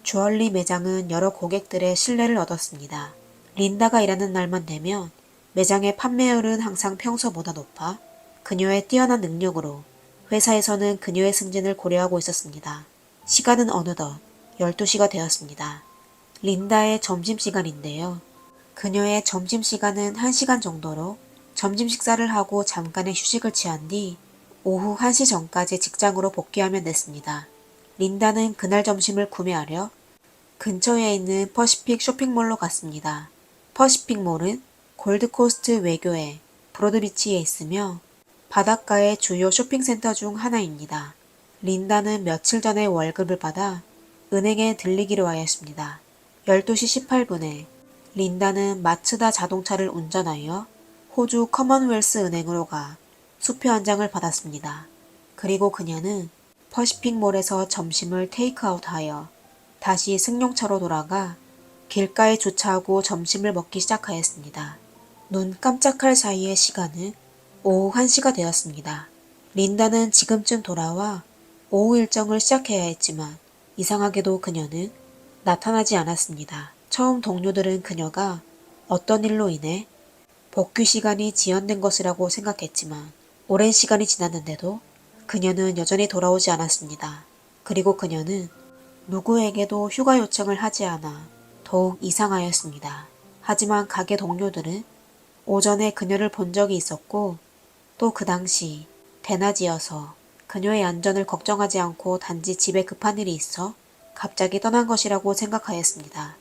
B: 주얼리 매장은 여러 고객들의 신뢰를 얻었습니다. 린다가 일하는 날만 되면 매장의 판매율은 항상 평소보다 높아 그녀의 뛰어난 능력으로 회사에서는 그녀의 승진을 고려하고 있었습니다. 시간은 어느덧 12시가 되었습니다. 린다의 점심시간인데요. 그녀의 점심시간은 1시간 정도로 점심 식사를 하고 잠깐의 휴식을 취한 뒤 오후 1시 전까지 직장으로 복귀하면 됐습니다. 린다는 그날 점심을 구매하려 근처에 있는 퍼시픽 쇼핑몰로 갔습니다. 퍼시픽몰은 골드코스트 외교의 브로드비치에 있으며 바닷가의 주요 쇼핑센터 중 하나입니다. 린다는 며칠 전에 월급을 받아 은행에 들리기로 하였습니다. 12시 18분에 린다는 마츠다 자동차를 운전하여 호주 커먼웰스 은행으로 가 수표 한 장을 받았습니다. 그리고 그녀는 퍼시픽몰에서 점심을 테이크아웃하여 다시 승용차로 돌아가 길가에 주차하고 점심을 먹기 시작하였습니다. 눈 깜짝할 사이의 시간은 오후 1시가 되었습니다. 린다는 지금쯤 돌아와 오후 일정을 시작해야 했지만 이상하게도 그녀는 나타나지 않았습니다. 처음 동료들은 그녀가 어떤 일로 인해 복귀 시간이 지연된 것이라고 생각했지만 오랜 시간이 지났는데도 그녀는 여전히 돌아오지 않았습니다. 그리고 그녀는 누구에게도 휴가 요청을 하지 않아 더욱 이상하였습니다. 하지만 가게 동료들은 오전에 그녀를 본 적이 있었고 또 그 당시 대낮이어서 그녀의 안전을 걱정하지 않고 단지 집에 급한 일이 있어 갑자기 떠난 것이라고 생각하였습니다.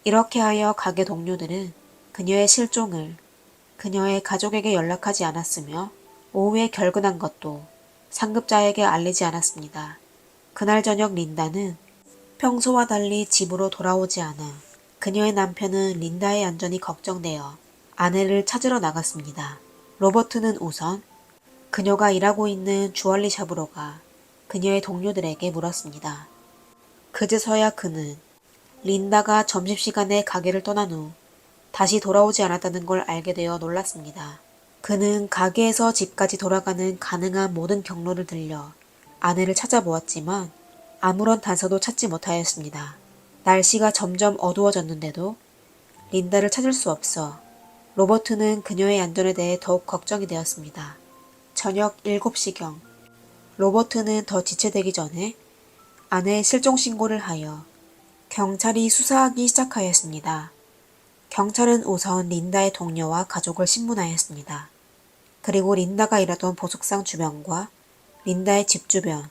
B: 이렇게 하여 가게 동료들은 그녀의 실종을 그녀의 가족에게 연락하지 않았으며 오후에 결근한 것도 상급자에게 알리지 않았습니다. 그날 저녁 린다는 평소와 달리 집으로 돌아오지 않아 그녀의 남편은 린다의 안전이 걱정되어 아내를 찾으러 나갔습니다. 로버트는 우선 그녀가 일하고 있는 주얼리 샵으로 가 그녀의 동료들에게 물었습니다. 그제서야 그는 린다가 점심시간에 가게를 떠난 후 다시 돌아오지 않았다는 걸 알게 되어 놀랐습니다. 그는 가게에서 집까지 돌아가는 가능한 모든 경로를 들려 아내를 찾아보았지만 아무런 단서도 찾지 못하였습니다. 날씨가 점점 어두워졌는데도 린다를 찾을 수 없어 로버트는 그녀의 안전에 대해 더욱 걱정이 되었습니다. 저녁 7시경 로버트는 더 지체되기 전에 아내의 실종 신고를 하여 경찰이 수사하기 시작하였습니다. 경찰은 우선 린다의 동료와 가족을 신문하였습니다. 그리고 린다가 일하던 보석상 주변과 린다의 집 주변,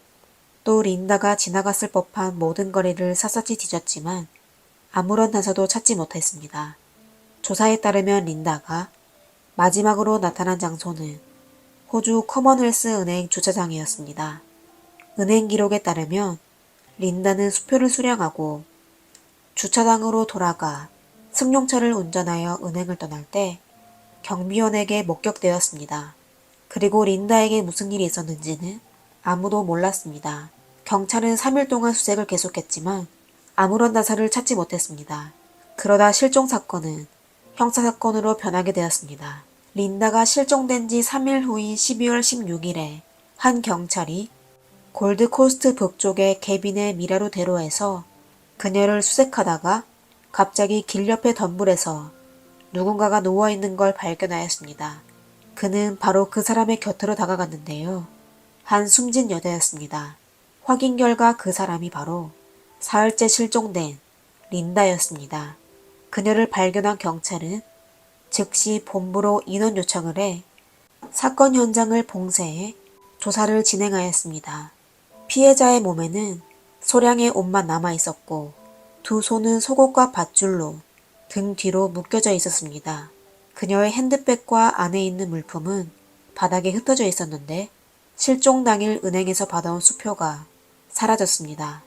B: 또 린다가 지나갔을 법한 모든 거리를 샅샅이 뒤졌지만 아무런 단서도 찾지 못했습니다. 조사에 따르면 린다가 마지막으로 나타난 장소는 호주 커먼웰스 은행 주차장이었습니다. 은행 기록에 따르면 린다는 수표를 수령하고 주차장으로 돌아가 승용차를 운전하여 은행을 떠날 때 경비원에게 목격되었습니다. 그리고 린다에게 무슨 일이 있었는지는 아무도 몰랐습니다. 경찰은 3일 동안 수색을 계속했지만 아무런 나사를 찾지 못했습니다. 그러다 실종 사건은 형사사건으로 변하게 되었습니다. 린다가 실종된 지 3일 후인 12월 16일에 한 경찰이 골드코스트 북쪽의 개빈의 미라루 대로에서 그녀를 수색하다가 갑자기 길 옆의 덤불에서 누군가가 누워있는 걸 발견하였습니다. 그는 바로 그 사람의 곁으로 다가갔는데요. 한 숨진 여자였습니다. 확인 결과 그 사람이 바로 사흘째 실종된 린다였습니다. 그녀를 발견한 경찰은 즉시 본부로 인원 요청을 해 사건 현장을 봉쇄해 조사를 진행하였습니다. 피해자의 몸에는 소량의 옷만 남아 있었고 두 손은 속옷과 밧줄로 등 뒤로 묶여져 있었습니다. 그녀의 핸드백과 안에 있는 물품은 바닥에 흩어져 있었는데 실종 당일 은행에서 받아온 수표가 사라졌습니다.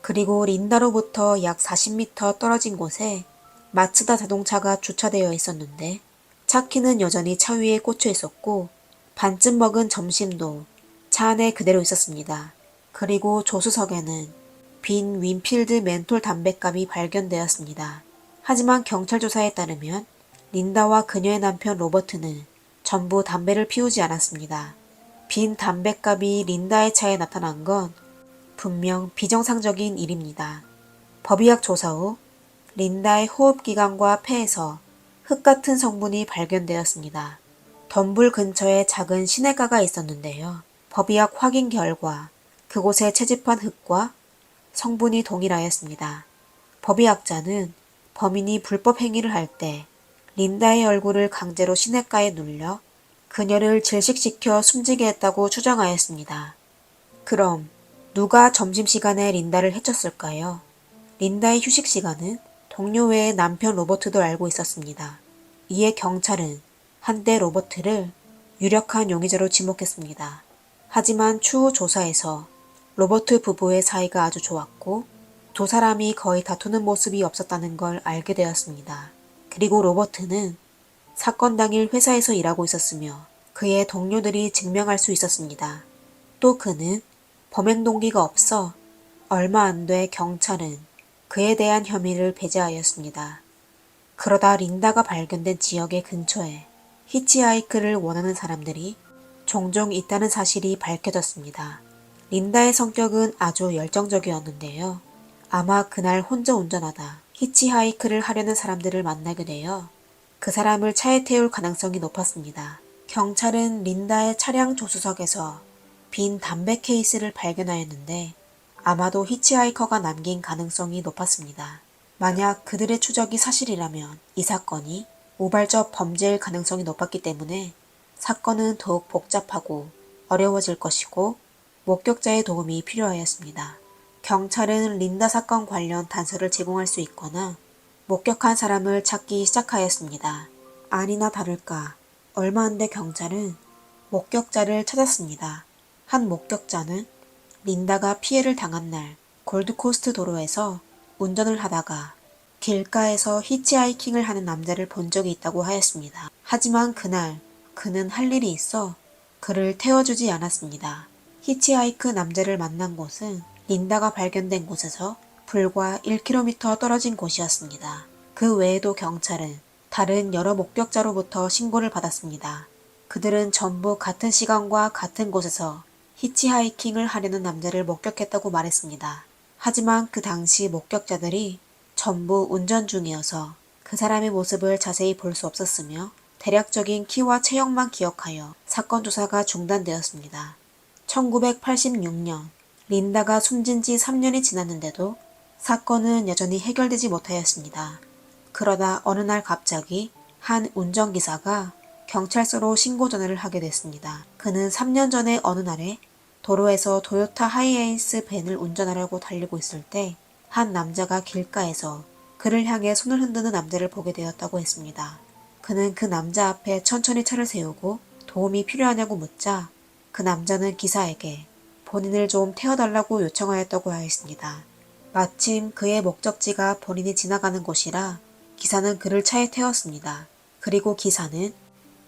B: 그리고 린다로부터 약 40m 떨어진 곳에 마츠다 자동차가 주차되어 있었는데 차 키는 여전히 차 위에 꽂혀 있었고 반쯤 먹은 점심도 차 안에 그대로 있었습니다. 그리고 조수석에는 빈 윈필드 멘톨 담뱃갑이 발견되었습니다. 하지만 경찰 조사에 따르면 린다와 그녀의 남편 로버트는 전부 담배를 피우지 않았습니다. 빈 담뱃갑이 린다의 차에 나타난 건 분명 비정상적인 일입니다. 법의학 조사 후 린다의 호흡기관과 폐에서 흙 같은 성분이 발견되었습니다. 덤불 근처에 작은 시냇가가 있었는데요. 법의학 확인 결과 그곳에 채집한 흙과 성분이 동일하였습니다. 법의학자는 범인이 불법 행위를 할 때 린다의 얼굴을 강제로 시냇가에 눌려 그녀를 질식시켜 숨지게 했다고 추정하였습니다. 그럼 누가 점심시간에 린다를 해쳤을까요? 린다의 휴식시간은 동료 외에 남편 로버트도 알고 있었습니다. 이에 경찰은 한때 로버트를 유력한 용의자로 지목했습니다. 하지만 추후 조사에서 로버트 부부의 사이가 아주 좋았고 두 사람이 거의 다투는 모습이 없었다는 걸 알게 되었습니다. 그리고 로버트는 사건 당일 회사에서 일하고 있었으며 그의 동료들이 증명할 수 있었습니다. 또 그는 범행 동기가 없어 얼마 안 돼 경찰은 그에 대한 혐의를 배제하였습니다. 그러다 린다가 발견된 지역의 근처에 히치하이크를 원하는 사람들이 종종 있다는 사실이 밝혀졌습니다. 린다의 성격은 아주 열정적이었는데요. 아마 그날 혼자 운전하다 히치하이크를 하려는 사람들을 만나게 되어 그 사람을 차에 태울 가능성이 높았습니다. 경찰은 린다의 차량 조수석에서 빈 담배 케이스를 발견하였는데 아마도 히치하이커가 남긴 가능성이 높았습니다. 만약 그들의 추적이 사실이라면 이 사건이 우발적 범죄일 가능성이 높았기 때문에 사건은 더욱 복잡하고 어려워질 것이고 목격자의 도움이 필요하였습니다. 경찰은 린다 사건 관련 단서를 제공할 수 있거나 목격한 사람을 찾기 시작하였습니다. 아니나 다를까 얼마 안 돼 경찰은 목격자를 찾았습니다. 한 목격자는 린다가 피해를 당한 날 골드코스트 도로에서 운전을 하다가 길가에서 히치하이킹을 하는 남자를 본 적이 있다고 하였습니다. 하지만 그날 그는 할 일이 있어 그를 태워주지 않았습니다. 히치하이크 남자를 만난 곳은 린다가 발견된 곳에서 불과 1km 떨어진 곳이었습니다. 그 외에도 경찰은 다른 여러 목격자로부터 신고를 받았습니다. 그들은 전부 같은 시간과 같은 곳에서 히치하이킹을 하려는 남자를 목격했다고 말했습니다. 하지만 그 당시 목격자들이 전부 운전 중이어서 그 사람의 모습을 자세히 볼 수 없었으며 대략적인 키와 체형만 기억하여 사건 조사가 중단되었습니다. 1986년 린다가 숨진 지 3년이 지났는데도 사건은 여전히 해결되지 못하였습니다. 그러다 어느 날 갑자기 한 운전기사가 경찰서로 신고 전화를 하게 됐습니다. 그는 3년 전에 어느 날에 도로에서 도요타 하이에이스 밴을 운전하려고 달리고 있을 때 한 남자가 길가에서 그를 향해 손을 흔드는 남자를 보게 되었다고 했습니다. 그는 그 남자 앞에 천천히 차를 세우고 도움이 필요하냐고 묻자 그 남자는 기사에게 본인을 좀 태워달라고 요청하였다고 하였습니다. 마침 그의 목적지가 본인이 지나가는 곳이라 기사는 그를 차에 태웠습니다. 그리고 기사는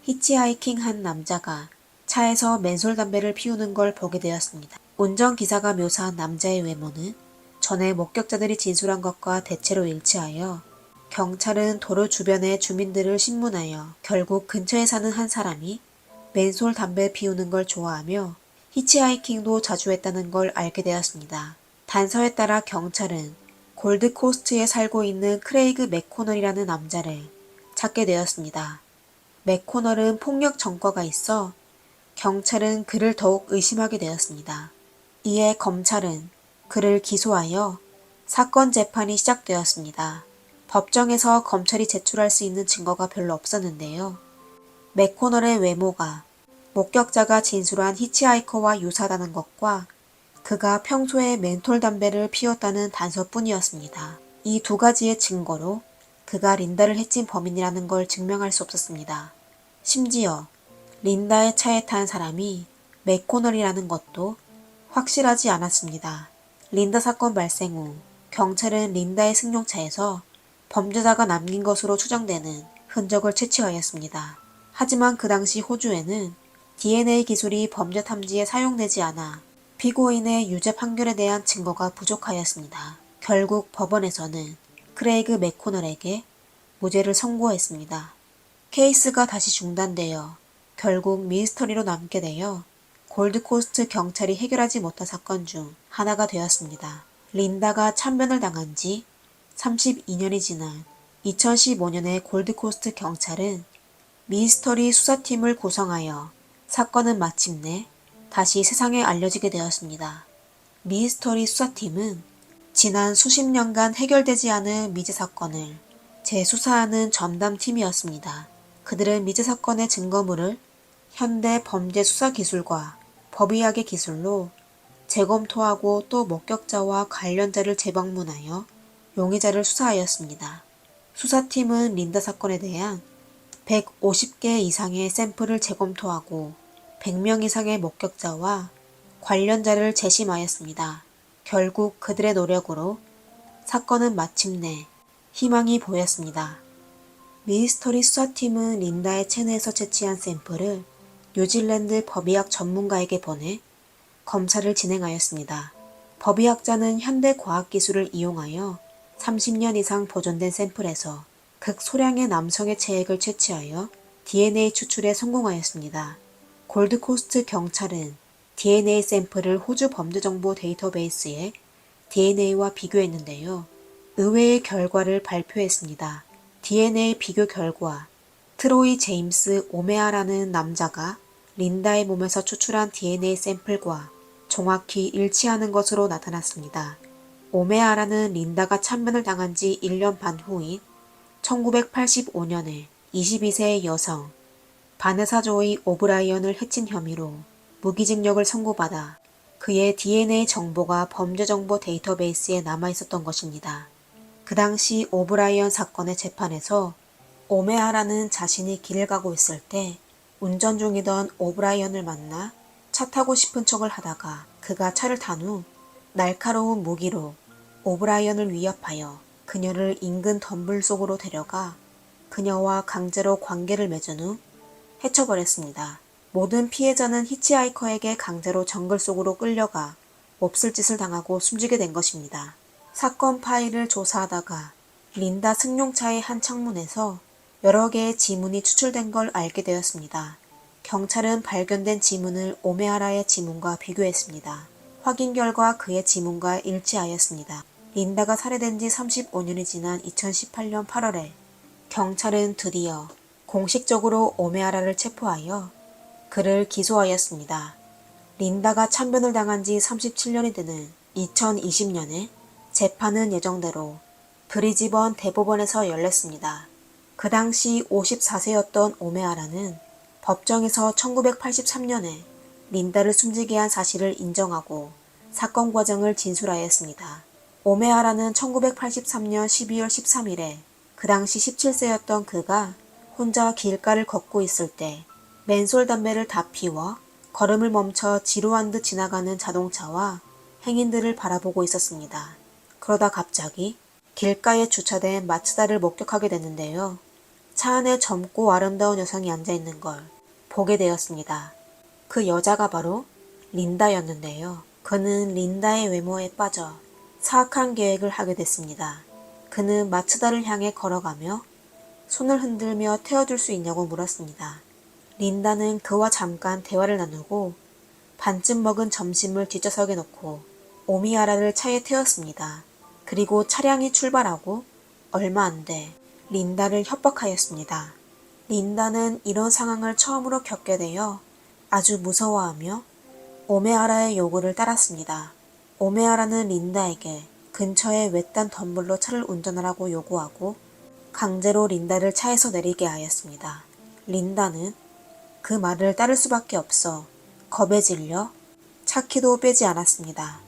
B: 히치하이킹한 남자가 차에서 맨솔 담배를 피우는 걸 보게 되었습니다. 운전기사가 묘사한 남자의 외모는 전에 목격자들이 진술한 것과 대체로 일치하여 경찰은 도로 주변의 주민들을 신문하여 결국 근처에 사는 한 사람이 맨솔 담배 피우는 걸 좋아하며 히치하이킹도 자주 했다는 걸 알게 되었습니다. 단서에 따라 경찰은 골드코스트에 살고 있는 크레이그 맥코널이라는 남자를 찾게 되었습니다. 맥코널은 폭력 전과가 있어 경찰은 그를 더욱 의심하게 되었습니다. 이에 검찰은 그를 기소하여 사건 재판이 시작되었습니다. 법정에서 검찰이 제출할 수 있는 증거가 별로 없었는데요. 맥코널의 외모가 목격자가 진술한 히치하이커와 유사하다는 것과 그가 평소에 멘톨 담배를 피웠다는 단서뿐이었습니다. 이 두 가지의 증거로 그가 린다를 해친 범인이라는 걸 증명할 수 없었습니다. 심지어 린다의 차에 탄 사람이 맥코널이라는 것도 확실하지 않았습니다. 린다 사건 발생 후 경찰은 린다의 승용차에서 범죄자가 남긴 것으로 추정되는 흔적을 채취하였습니다. 하지만 그 당시 호주에는 DNA 기술이 범죄 탐지에 사용되지 않아 피고인의 유죄 판결에 대한 증거가 부족하였습니다. 결국 법원에서는 크레이그 맥코널에게 무죄를 선고했습니다. 케이스가 다시 중단되어 결국 미스터리로 남게 되어 골드코스트 경찰이 해결하지 못한 사건 중 하나가 되었습니다. 린다가 참변을 당한 지 32년이 지난 2015년에 골드코스트 경찰은 미스터리 수사팀을 구성하여 사건은 마침내 다시 세상에 알려지게 되었습니다. 미스터리 수사팀은 지난 수십 년간 해결되지 않은 미제 사건을 재수사하는 전담팀이었습니다. 그들은 미제 사건의 증거물을 현대 범죄 수사 기술과 법의학의 기술로 재검토하고 또 목격자와 관련자를 재방문하여 용의자를 수사하였습니다. 수사팀은 린다 사건에 대한 150개 이상의 샘플을 재검토하고 100명 이상의 목격자와 관련자를 재심하였습니다. 결국 그들의 노력으로 사건은 마침내 희망이 보였습니다. 미스터리 수사팀은 린다의 체내에서 채취한 샘플을 뉴질랜드 법의학 전문가에게 보내 검사를 진행하였습니다. 법의학자는 현대 과학기술을 이용하여 30년 이상 보존된 샘플에서 극소량의 남성의 체액을 채취하여 DNA 추출에 성공하였습니다. 골드코스트 경찰은 DNA 샘플을 호주 범죄정보 데이터베이스에 DNA와 비교했는데요. 의외의 결과를 발표했습니다. DNA 비교 결과 트로이 제임스 오메아라는 남자가 린다의 몸에서 추출한 DNA 샘플과 정확히 일치하는 것으로 나타났습니다. 오메아라는 린다가 참변을 당한 지 1년 반 후인 1985년에 22세의 여성 바네사 조이 오브라이언을 해친 혐의로 무기징역을 선고받아 그의 DNA 정보가 범죄정보 데이터베이스에 남아있었던 것입니다. 그 당시 오브라이언 사건의 재판에서 오메아라는 자신이 길을 가고 있을 때 운전 중이던 오브라이언을 만나 차 타고 싶은 척을 하다가 그가 차를 탄 후 날카로운 무기로 오브라이언을 위협하여 그녀를 인근 덤불 속으로 데려가 그녀와 강제로 관계를 맺은 후 해쳐버렸습니다. 모든 피해자는 히치하이커에게 강제로 정글 속으로 끌려가 몹쓸 짓을 당하고 숨지게 된 것입니다. 사건 파일을 조사하다가 린다 승용차의 한 창문에서 여러 개의 지문이 추출된 걸 알게 되었습니다. 경찰은 발견된 지문을 오메아라의 지문과 비교했습니다. 확인 결과 그의 지문과 일치하였습니다. 린다가 살해된 지 35년이 지난 2018년 8월에 경찰은 드디어 공식적으로 오메아라를 체포하여 그를 기소하였습니다. 린다가 참변을 당한 지 37년이 되는 2020년에 재판은 예정대로 브리즈번 대법원에서 열렸습니다. 그 당시 54세였던 오메아라는 법정에서 1983년에 린다를 숨지게 한 사실을 인정하고 사건 과정을 진술하였습니다. 오메아라는 1983년 12월 13일에 그 당시 17세였던 그가 혼자 길가를 걷고 있을 때 맨솔 담배를 다 피워 걸음을 멈춰 지루한 듯 지나가는 자동차와 행인들을 바라보고 있었습니다. 그러다 갑자기 길가에 주차된 마츠다를 목격하게 됐는데요. 차 안에 젊고 아름다운 여성이 앉아있는 걸 보게 되었습니다. 그 여자가 바로 린다였는데요. 그는 린다의 외모에 빠져 사악한 계획을 하게 됐습니다. 그는 마츠다를 향해 걸어가며 손을 흔들며 태워줄 수 있냐고 물었습니다. 린다는 그와 잠깐 대화를 나누고 반쯤 먹은 점심을 뒷좌석에 놓고 오미야라를 차에 태웠습니다. 그리고 차량이 출발하고 얼마 안 돼 린다를 협박하였습니다. 린다는 이런 상황을 처음으로 겪게 되어 아주 무서워하며 오메아라의 요구를 따랐습니다. 오메아라는 린다에게 근처의 외딴 덤블로 차를 운전하라고 요구하고 강제로 린다를 차에서 내리게 하였습니다. 린다는 그 말을 따를 수밖에 없어 겁에 질려 차키도 빼지 않았습니다.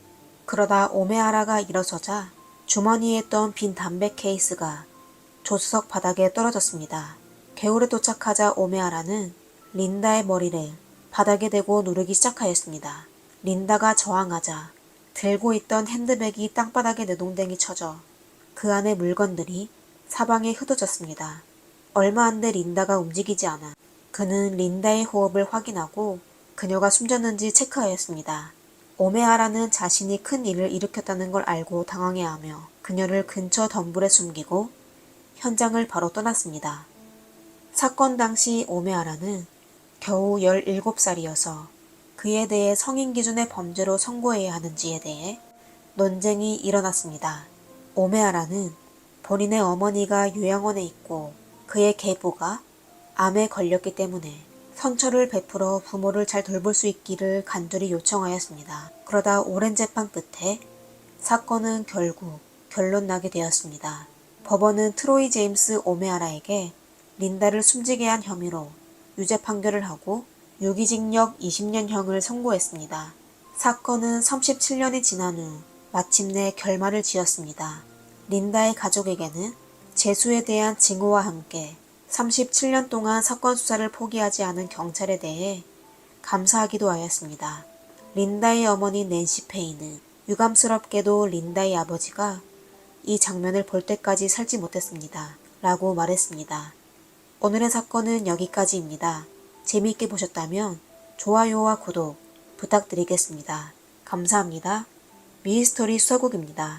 B: 그러다 오메아라가 일어서자 주머니에 있던 빈 담배 케이스가 조수석 바닥에 떨어졌습니다. 개울에 도착하자 오메아라는 린다의 머리를 바닥에 대고 누르기 시작하였습니다. 린다가 저항하자 들고 있던 핸드백이 땅바닥에 내동댕이 쳐져 그 안의 물건들이 사방에 흩어졌습니다. 얼마 안 돼 린다가 움직이지 않아 그는 린다의 호흡을 확인하고 그녀가 숨졌는지 체크하였습니다. 오메아라는 자신이 큰 일을 일으켰다는 걸 알고 당황해하며 그녀를 근처 덤불에 숨기고 현장을 바로 떠났습니다. 사건 당시 오메아라는 겨우 17살이어서 그에 대해 성인 기준의 범죄로 선고해야 하는지에 대해 논쟁이 일어났습니다. 오메아라는 본인의 어머니가 요양원에 있고 그의 계부가 암에 걸렸기 때문에 선처를 베풀어 부모를 잘 돌볼 수 있기를 간절히 요청하였습니다. 그러다 오랜 재판 끝에 사건은 결국 결론나게 되었습니다. 법원은 트로이 제임스 오메아라에게 린다를 숨지게 한 혐의로 유죄 판결을 하고 유기징역 20년형을 선고했습니다. 사건은 37년이 지난 후 마침내 결말을 지었습니다. 린다의 가족에게는 재수에 대한 징후와 함께 37년 동안 사건 수사를 포기하지 않은 경찰에 대해 감사하기도 하였습니다. 린다의 어머니 낸시 페이는 유감스럽게도 린다의 아버지가 이 장면을 볼 때까지 살지 못했습니다. 라고 말했습니다. 오늘의 사건은 여기까지입니다. 재미있게 보셨다면 좋아요와 구독 부탁드리겠습니다. 감사합니다. 미스터리 수사국입니다.